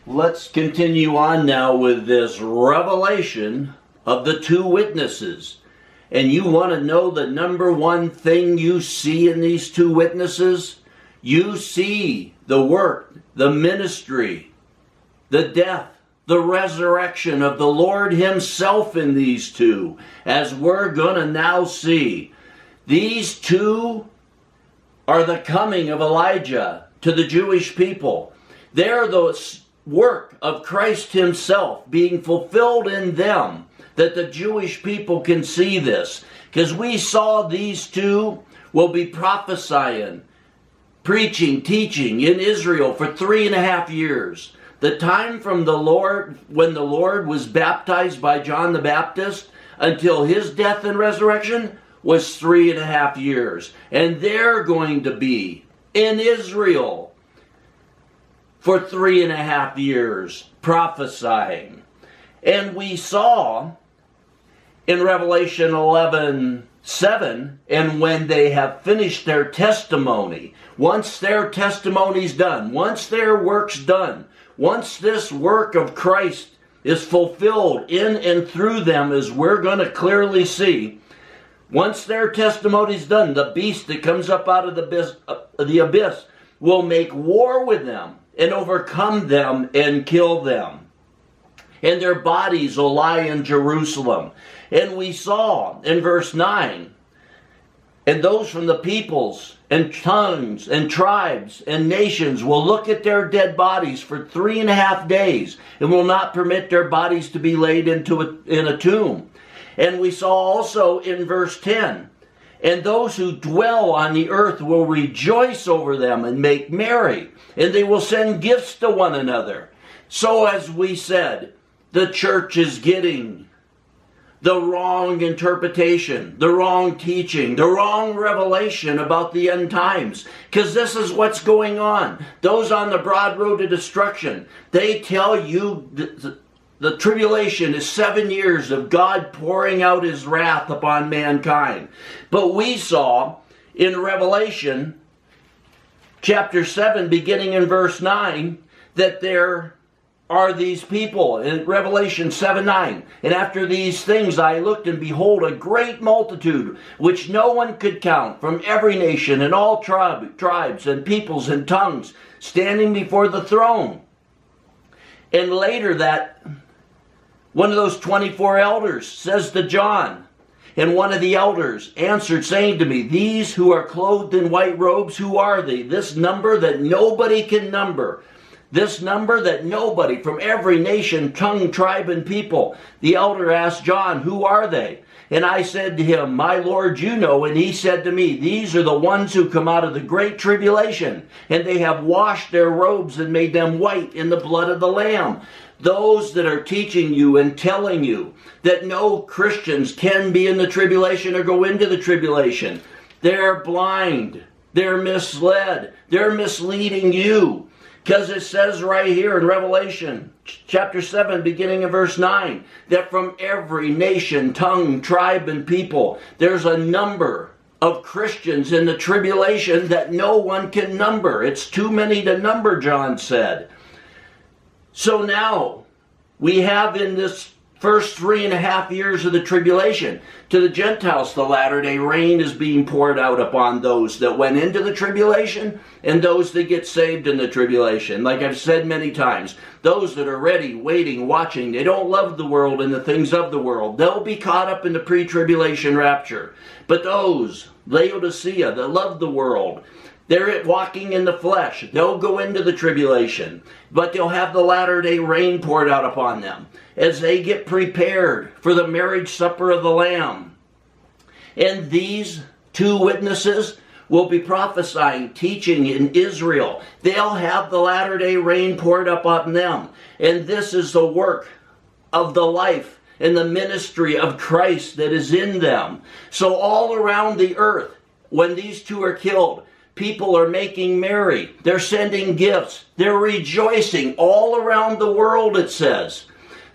Let's continue on now with this revelation of the two witnesses. And you want to know the number one thing you see in these two witnesses? You see the work, the ministry, the death, the resurrection of the Lord himself in these two, as we're going to now see. These two are the coming of Elijah to the Jewish people. They're the work of Christ himself being fulfilled in them, that the Jewish people can see this. Because we saw these two will be prophesying, preaching, teaching in Israel for 3.5 years. The time from the Lord, when the Lord was baptized by John the Baptist, until his death and resurrection was 3.5 years. And they're going to be in Israel for 3.5 years prophesying. And we saw in Revelation 11:7, and when they have finished their testimony, once their testimony's done, once their work's done, once this work of Christ is fulfilled in and through them, as we're going to clearly see, once their testimony's done, the beast that comes up out of the abyss will make war with them and overcome them and kill them. And their bodies will lie in Jerusalem. And we saw in verse 9, and those from the peoples and tongues and tribes and nations will look at their dead bodies for 3.5 days and will not permit their bodies to be laid in a tomb. And we saw also in verse 10, and those who dwell on the earth will rejoice over them and make merry, and they will send gifts to one another. So as we said, the church is getting the wrong interpretation, the wrong teaching, the wrong revelation about the end times. Because this is what's going on. Those on the broad road to destruction, they tell you the tribulation is 7 years of God pouring out his wrath upon mankind. But we saw in Revelation chapter 7, beginning in verse 9, that there are these people in Revelation 7:9. And after these things I looked, and behold, a great multitude, which no one could count, from every nation and all tribes and peoples and tongues, standing before the throne. And later that one of those 24 elders says to John, and one of the elders answered, saying to me, these who are clothed in white robes, who are they? This number that nobody can number. This number that nobody from every nation, tongue, tribe, and people. The elder asked John, who are they? And I said to him, my Lord, you know. And he said to me, these are the ones who come out of the great tribulation, and they have washed their robes and made them white in the blood of the Lamb. Those that are teaching you and telling you that no Christians can be in the tribulation or go into the tribulation, they're blind, they're misled, they're misleading you. Because it says right here in Revelation chapter 7, beginning in verse 9, that from every nation, tongue, tribe, and people, there's a number of Christians in the tribulation that no one can number. It's too many to number, John said. So now we have in this first 3.5 years of the tribulation, to the Gentiles, the latter-day rain is being poured out upon those that went into the tribulation and those that get saved in the tribulation. Like I've said many times, those that are ready, waiting, watching, they don't love the world and the things of the world. They'll be caught up in the pre-tribulation rapture. But those, Laodicea, that love the world, they're walking in the flesh. They'll go into the tribulation, but they'll have the latter-day rain poured out upon them as they get prepared for the marriage supper of the Lamb. And these two witnesses will be prophesying, teaching in Israel. They'll have the latter-day rain poured up on them. And this is the work of the life and the ministry of Christ that is in them. So all around the earth, when these two are killed, people are making merry. They're sending gifts. They're rejoicing all around the world, it says.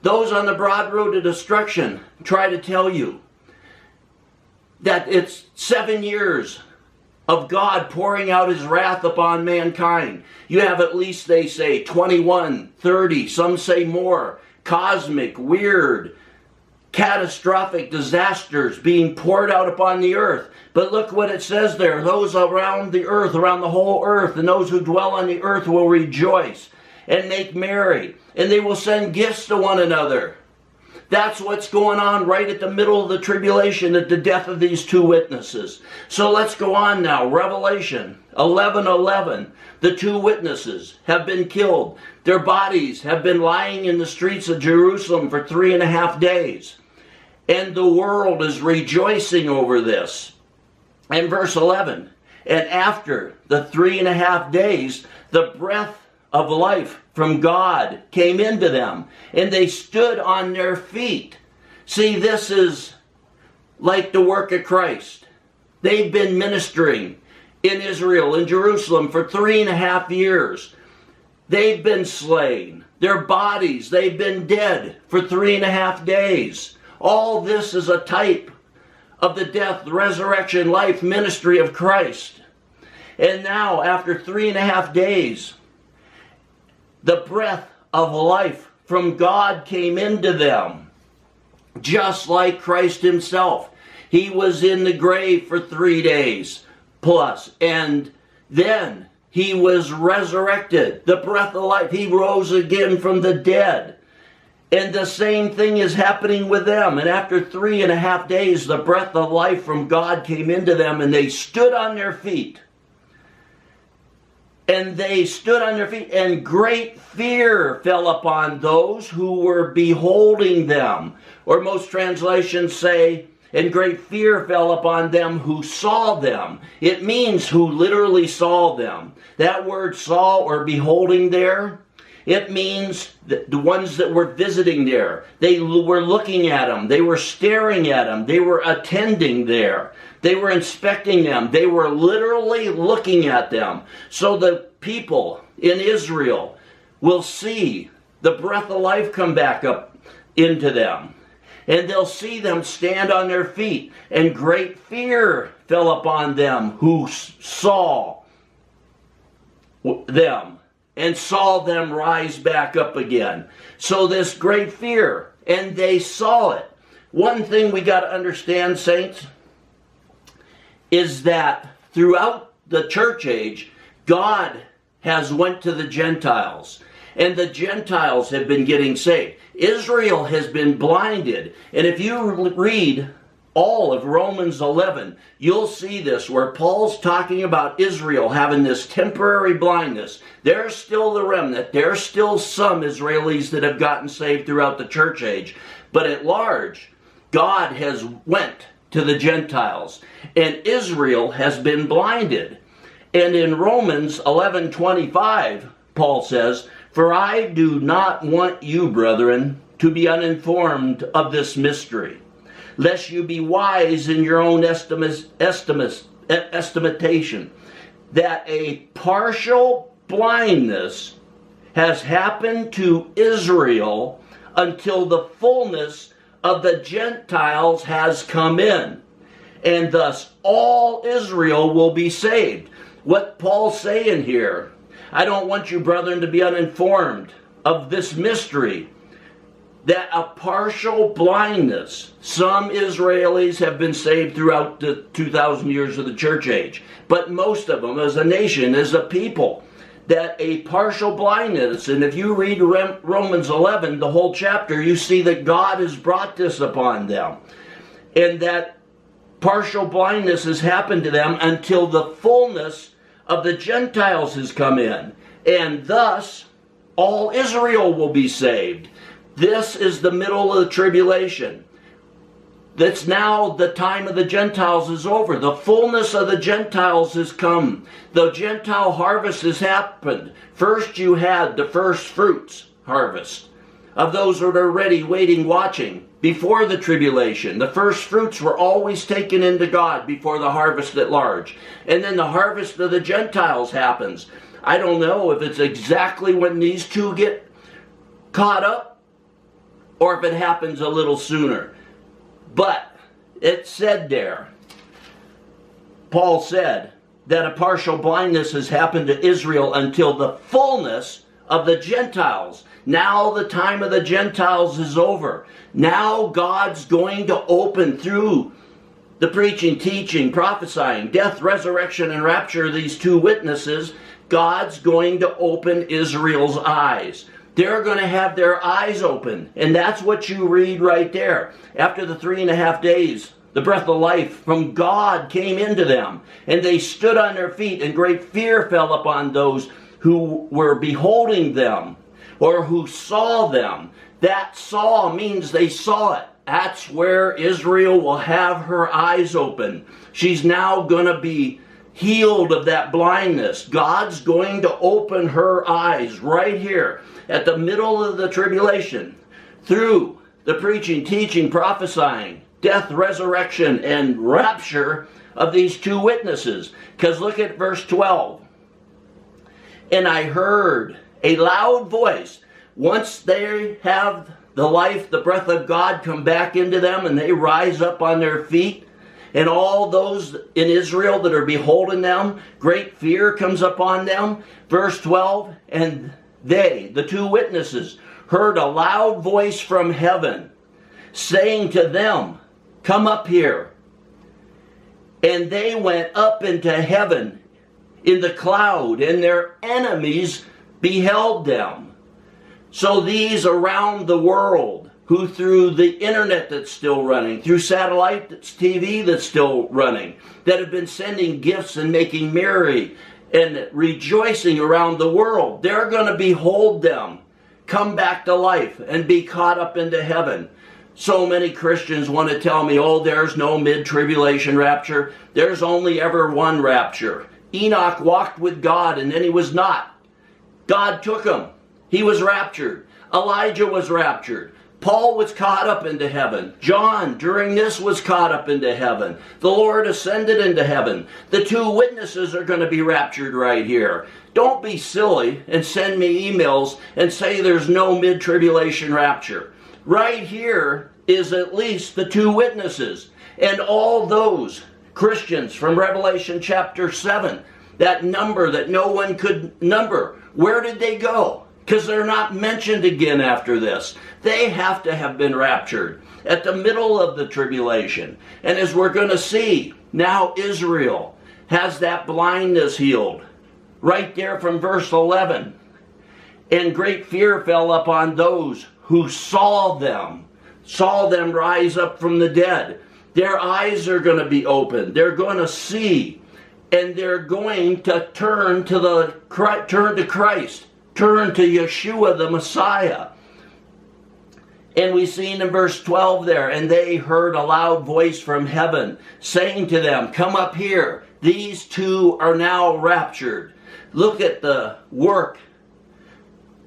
Those on the broad road to destruction try to tell you that it's 7 years of God pouring out his wrath upon mankind. You have at least, they say, 21, 30, some say more, cosmic, weird, catastrophic disasters being poured out upon the earth. But look what it says there. Those around the earth, around the whole earth, and those who dwell on the earth will rejoice and make merry, and they will send gifts to one another. That's what's going on right at the middle of the tribulation, at the death of these two witnesses. So let's go on now. Revelation 11:11. The two witnesses have been killed. Their bodies have been lying in the streets of Jerusalem for 3.5 days. And the world is rejoicing over this. And verse 11. And after the 3.5 days, the breath of life from God came into them, and they stood on their feet. See, this is like the work of Christ. They've been ministering in Israel, in Jerusalem, for 3.5 years. They've been slain. Their bodies, they've been dead for 3.5 days. All this is a type of the death, resurrection, life, ministry of Christ. And now, after 3.5 days, the breath of life from God came into them, just like Christ himself. He was in the grave for 3 days plus, and then he was resurrected. The breath of life, he rose again from the dead. And the same thing is happening with them. And after 3.5 days, the breath of life from God came into them, and they stood on their feet. And they stood on their feet, and great fear fell upon those who were beholding them. Or most translations say, and great fear fell upon them who saw them. It means who literally saw them. That word saw or beholding there, it means the ones that were visiting there. They were looking at them. They were staring at them. They were attending there. They were inspecting them. They were literally looking at them. So the people in Israel will see the breath of life come back up into them. And they'll see them stand on their feet. And great fear fell upon them who saw them and saw them rise back up again. So this great fear, and they saw it. One thing we got to understand, saints, is that throughout the church age, God has went to the Gentiles, and the Gentiles have been getting saved. Israel has been blinded, and if you read all of Romans 11, you'll see this, where Paul's talking about Israel having this temporary blindness. There's still the remnant. There's still some Israelis that have gotten saved throughout the church age, but at large, God has went to the Gentiles, and Israel has been blinded. And in Romans 11:25, Paul says, "For I do not want you, brethren, to be uninformed of this mystery, lest you be wise in your own estimation, that a partial blindness has happened to Israel until the fullness of the Gentiles has come in, and thus all Israel will be saved." What Paul's saying here, I don't want you, brethren, to be uninformed of this mystery, that a partial blindness, some Israelis have been saved throughout the 2,000 years of the church age, but most of them as a nation, as a people, that a partial blindness, and if you read Romans 11, the whole chapter, you see that God has brought this upon them, and that partial blindness has happened to them until the fullness of the Gentiles has come in, and thus all Israel will be saved. This is the middle of the tribulation. That's now the time of the Gentiles is over. The fullness of the Gentiles has come. The Gentile harvest has happened. First you had the first fruits harvest of those that are ready, waiting, watching. Before the tribulation, the first fruits were always taken into God before the harvest at large. And then the harvest of the Gentiles happens. I don't know if it's exactly when these two get caught up, or if it happens a little sooner. But it said there, Paul said, that a partial blindness has happened to Israel until the fullness of the Gentiles. Now the time of the Gentiles is over. Now God's going to open through the preaching, teaching, prophesying, death, resurrection, and rapture of these two witnesses. God's going to open Israel's eyes. They're going to have their eyes open. And that's what you read right there. After the 3.5 days, the breath of life from God came into them, and they stood on their feet, and great fear fell upon those who were beholding them, or who saw them. That saw means they saw it. That's where Israel will have her eyes open. She's now going to be healed of that blindness. God's going to open her eyes right here at the middle of the tribulation through the preaching, teaching, prophesying, death, resurrection, and rapture of these two witnesses. Because look at verse 12. And I heard a loud voice. Once they have the life, the breath of God come back into them, and they rise up on their feet, and all those in Israel that are beholding them, great fear comes upon them. Verse 12, and they, the two witnesses, heard a loud voice from heaven, saying to them, come up here. And they went up into heaven in the cloud, and their enemies beheld them. So these around the world, who through the internet that's still running, through satellite TV that's still running, that have been sending gifts and making merry and rejoicing around the world, they're going to behold them come back to life and be caught up into heaven. So many Christians want to tell me, oh, there's no mid-tribulation rapture. There's only ever one rapture. Enoch walked with God, and then he was not. God took him. He was raptured. Elijah was raptured. Paul was caught up into heaven. John, during this, was caught up into heaven. The Lord ascended into heaven. The two witnesses are going to be raptured right here. Don't be silly and send me emails and say there's no mid-tribulation rapture. Right here is at least the two witnesses. And all those Christians from Revelation chapter 7, that number that no one could number, where did they go? Because they're not mentioned again after this. They have to have been raptured at the middle of the tribulation. And as we're going to see, now Israel has that blindness healed. Right there from verse 11. And great fear fell upon those who saw them rise up from the dead. Their eyes are going to be opened. They're going to see. And they're going to turn to Christ. Turn to Yeshua the Messiah. And we see in verse 12 there, and they heard a loud voice from heaven saying to them, come up here. These two are now raptured. Look at the work,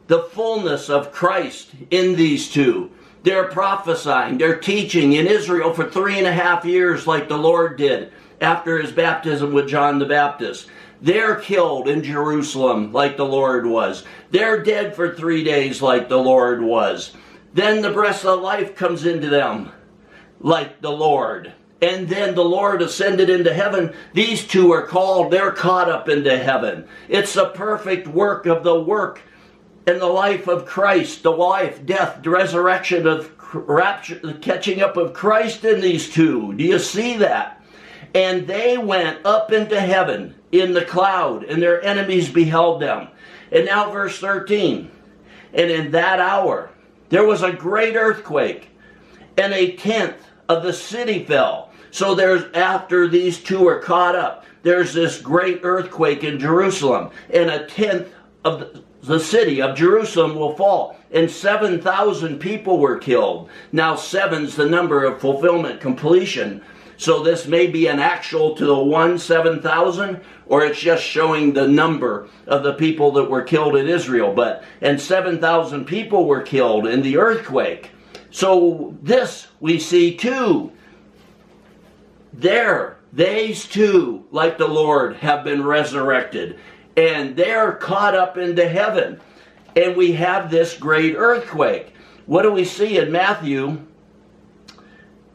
the fullness of Christ in these two. They're prophesying, they're teaching in Israel for 3.5 years like the Lord did after his baptism with John the Baptist. They're killed in Jerusalem like the Lord was. They're dead for 3 days like the Lord was. Then the breath of life comes into them like the Lord. And then the Lord ascended into heaven. These two are called, they're caught up into heaven. It's a perfect work of the work and the life of Christ, the life, death, the resurrection of rapture, the catching up of Christ in these two. Do you see that? And they went up into heaven in the cloud, and their enemies beheld them. And now verse 13. And in that hour there was a great earthquake, and 1/10 of the city fell. So there's, after these two are caught up, there's this great earthquake in Jerusalem, and 1/10 of the city of Jerusalem will fall, and 7,000 people were killed. Now 7's the number of fulfillment, completion. So this may be an actual to the 7,000, or it's just showing the number of the people that were killed in Israel. And 7,000 people were killed in the earthquake. So this we see too. These two, like the Lord, have been resurrected. And they're caught up into heaven. And we have this great earthquake. What do we see in Matthew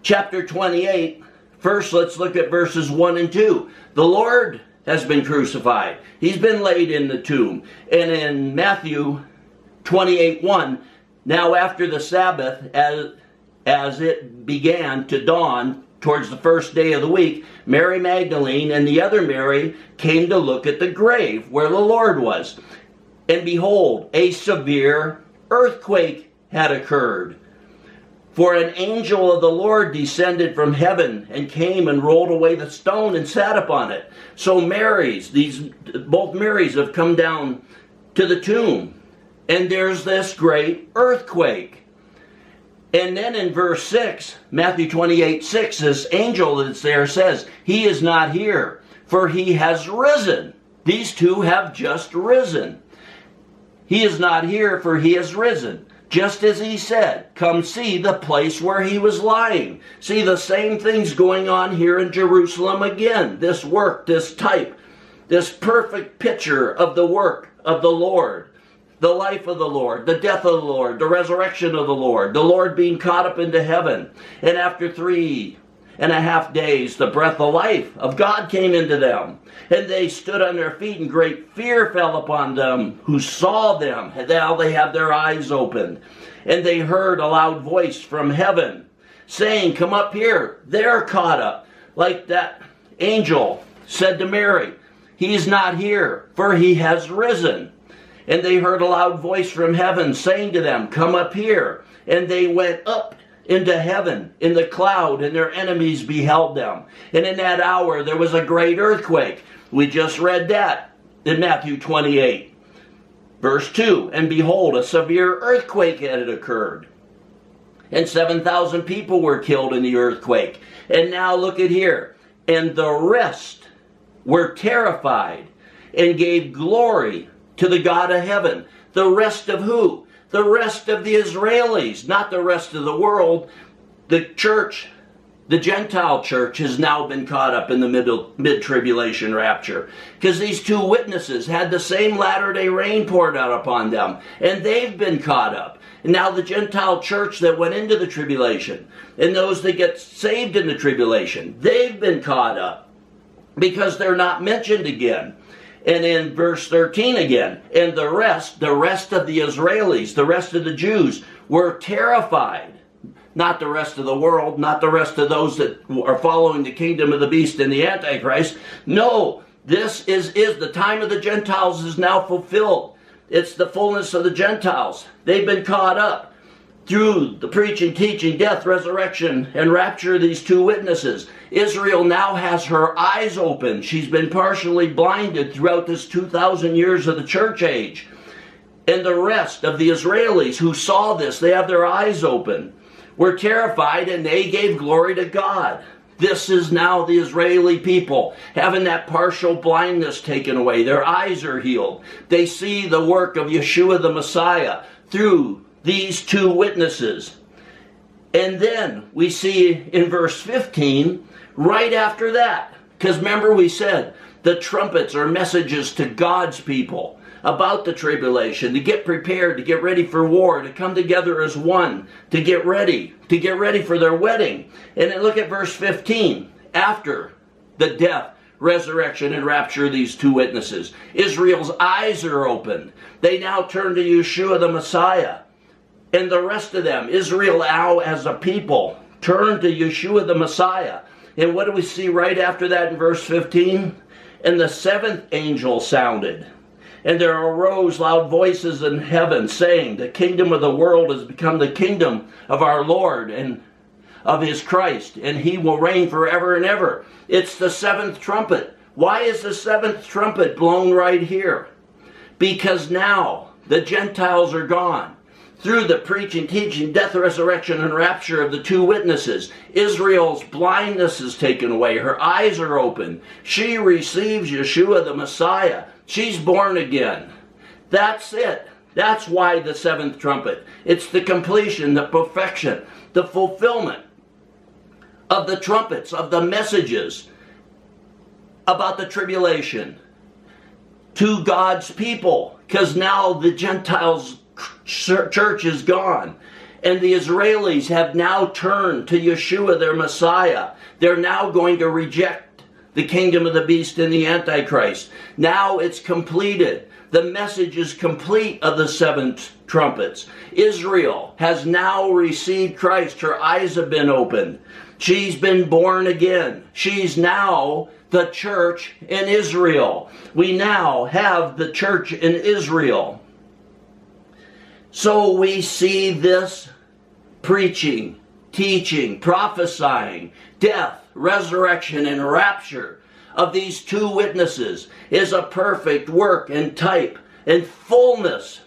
chapter 28? First, let's look at verses 1 and 2. The Lord has been crucified. He's been laid in the tomb. And in Matthew 28:1, now after the Sabbath, as it began to dawn towards the first day of the week, Mary Magdalene and the other Mary came to look at the grave where the Lord was. And behold, a severe earthquake had occurred. For an angel of the Lord descended from heaven and came and rolled away the stone and sat upon it. So both Marys have come down to the tomb. And there's this great earthquake. And then in verse 6, Matthew 28:6, this angel that's there says, he is not here, for he has risen. These two have just risen. He is not here, for he has risen. Just as he said, come see the place where he was lying. See, the same thing's going on here in Jerusalem again. This work, this type, this perfect picture of the work of the Lord, the life of the Lord, the death of the Lord, the resurrection of the Lord being caught up into heaven. And after 3.5 days, the breath of life of God came into them. And they stood on their feet, and great fear fell upon them who saw them. Now they have their eyes opened. And they heard a loud voice from heaven saying, come up here. They're caught up. Like that angel said to Mary, he's not here, for he has risen. And they heard a loud voice from heaven saying to them, come up here. And they went up into heaven in the cloud, and their enemies beheld them. And in that hour there was a great earthquake. We just read that in Matthew 28, verse 2. And behold, a severe earthquake had occurred, and 7,000 people were killed in the earthquake. And now look at here. And the rest were terrified and gave glory to the God of heaven. The rest of who? The rest of the Israelis, not the rest of the world. The church, the Gentile church, has now been caught up in the mid-tribulation rapture. Because these two witnesses had the same latter-day rain poured out upon them. And they've been caught up. And now the Gentile church that went into the tribulation, and those that get saved in the tribulation, they've been caught up. Because they're not mentioned again. And in verse 13 again, and the rest of the Israelis, the rest of the Jews, were terrified. Not the rest of the world, not the rest of those that are following the kingdom of the beast and the Antichrist. No, this is the time of the Gentiles is now fulfilled. It's the fullness of the Gentiles. They've been caught up through the preaching, teaching, death, resurrection, and rapture of these two witnesses. Israel now has her eyes open. She's been partially blinded throughout this 2,000 years of the church age. And the rest of the Israelis who saw this, they have their eyes open, were terrified, and they gave glory to God. This is now the Israeli people having that partial blindness taken away. Their eyes are healed. They see the work of Yeshua the Messiah through these two witnesses. And then we see in verse 15, right after that, because remember we said the trumpets are messages to God's people about the tribulation, to get prepared, to get ready for war, to come together as one, to get ready for their wedding. And then look at verse 15. After the death, resurrection, and rapture of these two witnesses, Israel's eyes are opened. They now turn to Yeshua the Messiah. And the rest of them, Israel now as a people, turn to Yeshua the Messiah. And what do we see right after that in verse 15? And the seventh angel sounded. And there arose loud voices in heaven, saying, the kingdom of the world has become the kingdom of our Lord and of his Christ, and he will reign forever and ever. It's the seventh trumpet. Why is the seventh trumpet blown right here? Because now the Gentiles are gone. Through the preaching, teaching, death, resurrection, and rapture of the two witnesses, Israel's blindness is taken away. Her eyes are open. She receives Yeshua the Messiah. She's born again. That's it. That's why the seventh trumpet. It's the completion, the perfection, the fulfillment of the trumpets, of the messages about the tribulation to God's people. Because now the Gentiles' church is gone. And the Israelis have now turned to Yeshua, their Messiah. They're now going to reject the kingdom of the beast and the Antichrist. Now it's completed. The message is complete of the seventh trumpets. Israel has now received Christ. Her eyes have been opened. She's been born again. She's now the church in Israel. We now have the church in Israel. So we see this preaching, teaching, prophesying, death, resurrection, and rapture of these two witnesses is a perfect work and type and fullness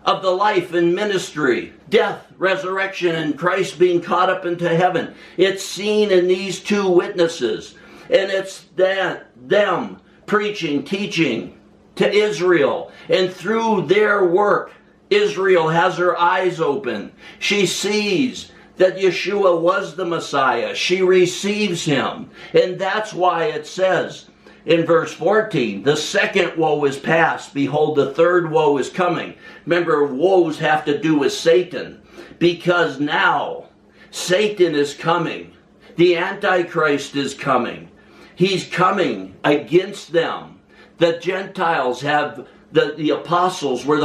of the life and ministry, death, resurrection, and Christ being caught up into heaven. It's seen in these two witnesses, and it's them preaching, teaching to Israel, and through their work, Israel has her eyes open. She sees that Yeshua was the Messiah. She receives him. And that's why it says in verse 14, the second woe is past. Behold, the third woe is coming. Remember, woes have to do with Satan. Because now Satan is coming. The Antichrist is coming. He's coming against them. The Gentiles have, the apostles were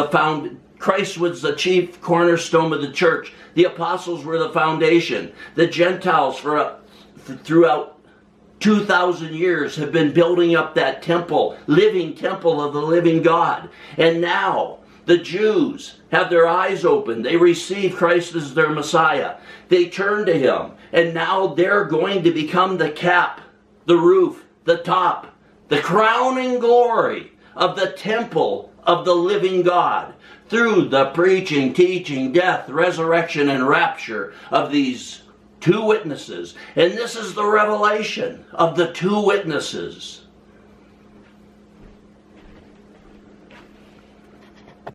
Christ was the chief cornerstone of the church. The apostles were the foundation. The Gentiles throughout 2,000 years have been building up that temple, living temple of the living God. And now the Jews have their eyes open. They receive Christ as their Messiah. They turn to him. And now they're going to become the cap, the roof, the top, the crowning glory of the temple of the living God, through the preaching, teaching, death, resurrection, and rapture of these two witnesses. And this is the revelation of the two witnesses.